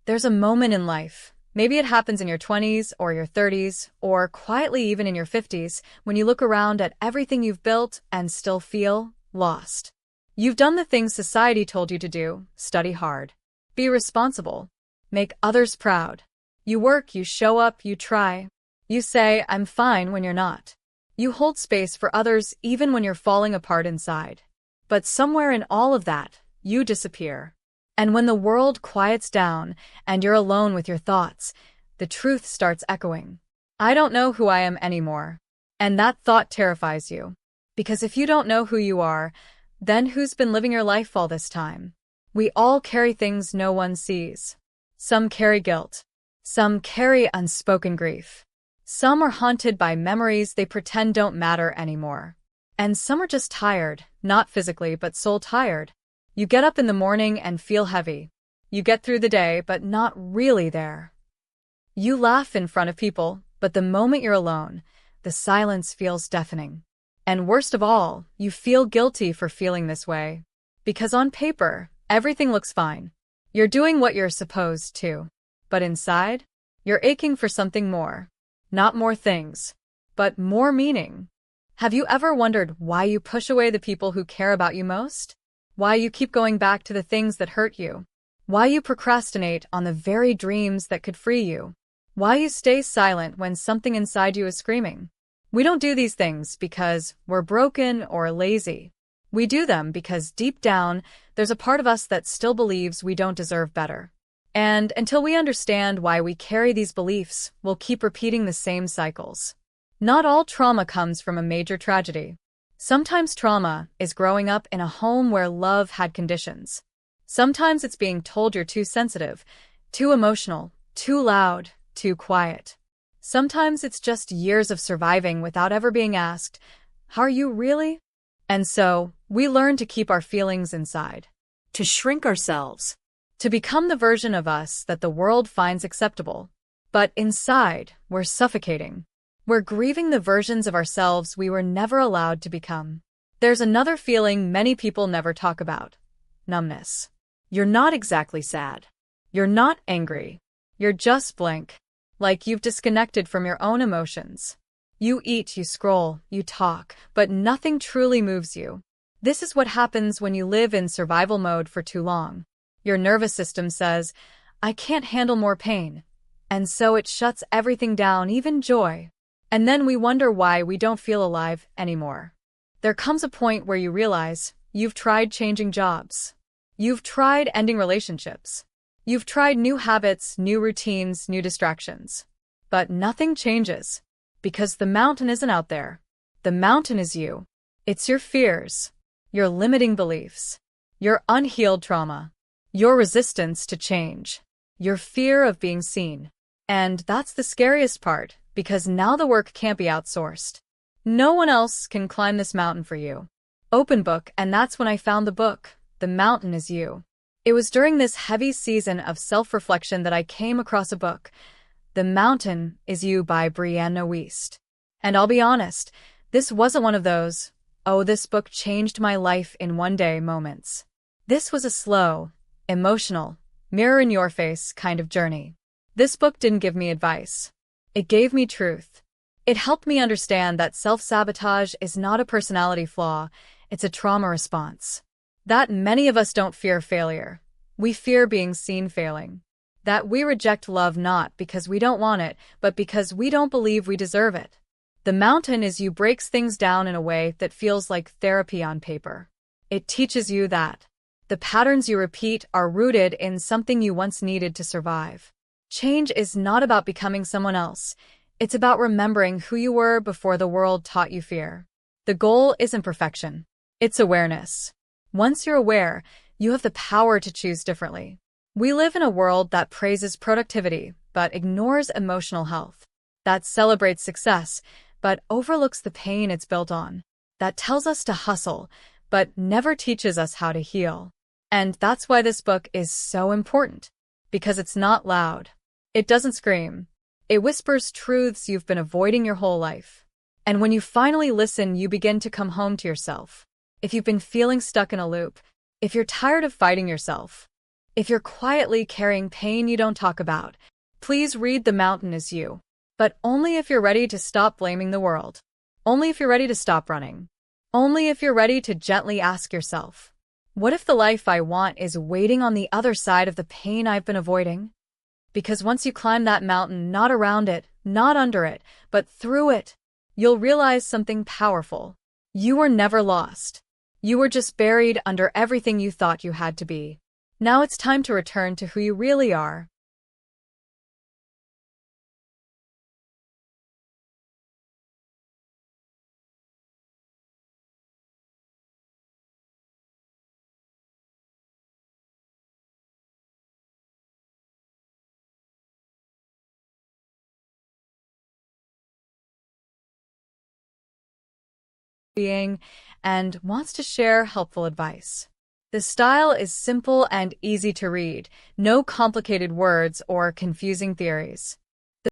There's a moment in life, maybe it happens in your 20s or your 30s, or quietly even in your 50s, when you look around at everything you've built and still feel lost. You've done the things society told you to do: study hard, be responsible, make others proud. You work, you show up, you try. You say, "I'm fine," when you're not. You hold space for others even when you're falling apart inside. But somewhere in all of that, you disappear. And when the world quiets down and you're alone with your thoughts, the truth starts echoing. I don't know who I am anymore. And that thought terrifies you. Because if you don't know who you are, then who's been living your life all this time? We all carry things no one sees. Some carry guilt. Some carry unspoken grief. Some are haunted by memories they pretend don't matter anymore. And some are just tired, not physically but soul tired. You get up in the morning and feel heavy. You get through the day but not really there. You laugh in front of people, but the moment you're alone, the silence feels deafening. And worst of all, you feel guilty for feeling this way. Because on paper, everything looks fine. You're doing what you're supposed to. But inside, you're aching for something more. Not more things, but more meaning. Have you ever wondered why you push away the people who care about you most? Why you keep going back to the things that hurt you? Why you procrastinate on the very dreams that could free you? Why you stay silent when something inside you is screaming? We don't do these things because we're broken or lazy. We do them because deep down, there's a part of us that still believes we don't deserve better. And until we understand why we carry these beliefs, we'll keep repeating the same cycles. Not all trauma comes from a major tragedy. Sometimes trauma is growing up in a home where love had conditions. Sometimes it's being told you're too sensitive, too emotional, too loud, too quiet. Sometimes it's just years of surviving without ever being asked, "How are you really?" And so, we learn to keep our feelings inside, to shrink ourselves, to become the version of us that the world finds acceptable. But inside, we're suffocating. We're grieving the versions of ourselves we were never allowed to become. There's another feeling many people never talk about: numbness. You're not exactly sad. You're not angry. You're just blank. Like you've disconnected from your own emotions. You eat, you scroll, you talk, but nothing truly moves you. This is what happens when you live in survival mode for too long. Your nervous system says, "I can't handle more pain." And so it shuts everything down, even joy. And then we wonder why we don't feel alive anymore. There comes a point where you realize you've tried changing jobs. You've tried ending relationships. You've tried new habits, new routines, new distractions. But nothing changes. Because the mountain isn't out there. The mountain is you. It's your fears, your limiting beliefs, your unhealed trauma, your resistance to change, your fear of being seen. And that's the scariest part, because now the work can't be outsourced. No one else can climb this mountain for you. Open book, and that's when I found the book, The Mountain Is You. It was during this heavy season of self-reflection that I came across a book, The Mountain Is You by Brianna Wiest. And I'll be honest, this wasn't one of those, "Oh, this book changed my life in one day" moments. This was a slow, emotional, mirror-in-your-face kind of journey. This book didn't give me advice. It gave me truth. It helped me understand that self-sabotage is not a personality flaw, it's a trauma response. That many of us don't fear failure. We fear being seen failing. That we reject love not because we don't want it, but because we don't believe we deserve it. The Mountain Is You breaks things down in a way that feels like therapy on paper. It teaches you that the patterns you repeat are rooted in something you once needed to survive. Change is not about becoming someone else. It's about remembering who you were before the world taught you fear. The goal isn't perfection. It's awareness. Once you're aware, you have the power to choose differently. We live in a world that praises productivity, but ignores emotional health. That celebrates success, but overlooks the pain it's built on. That tells us to hustle, but never teaches us how to heal. And that's why this book is so important. Because it's not loud. It doesn't scream. It whispers truths you've been avoiding your whole life. And when you finally listen, you begin to come home to yourself. If you've been feeling stuck in a loop, if you're tired of fighting yourself, If you're quietly carrying pain you don't talk about, please read The Mountain Is You. But only if you're ready to stop blaming the world. Only if you're ready to stop running. Only if you're ready to gently ask yourself, what if the life I want is waiting on the other side of the pain I've been avoiding? Because once you climb that mountain, not around it, not under it, but through it, you'll realize something powerful. You were never lost. You were just buried under everything you thought you had to be. Now it's time to return to who you really are. Being and wants to share helpful advice. The style is simple and easy to read, no complicated words or confusing theories.